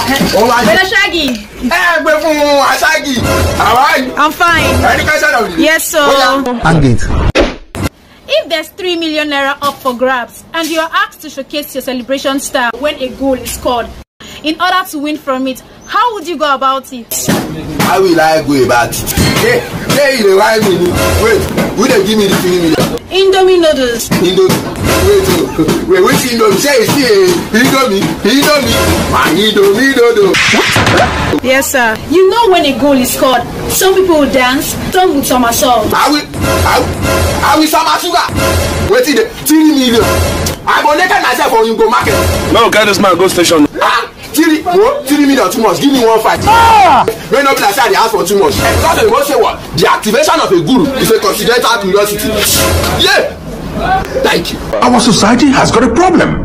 Brother Shaggy. Shaggy. How are you? I'm fine. Yes, sir. If there's 3 million naira up for grabs and you are asked to showcase your celebration style when a goal is scored, in order to win from it, how would you go about it? How will I go about it? Hey, you remind me. Wait, will they give me the 3 million? Indomie noodles. Wait, which Indomie? Say Indomie. Indomie noodles. Yes, sir. You know when a goal is scored, some people will dance, some will somersault. I will somersault. Wait, 3 million. I go naked myself or you go market. No, get this man, go station. 3 million too much. Give me 1.5. When up like they ask for too much. Because they won't say what? The activation of a guru is a considered curiosity. Yeah. Thank you. Our society has got a problem.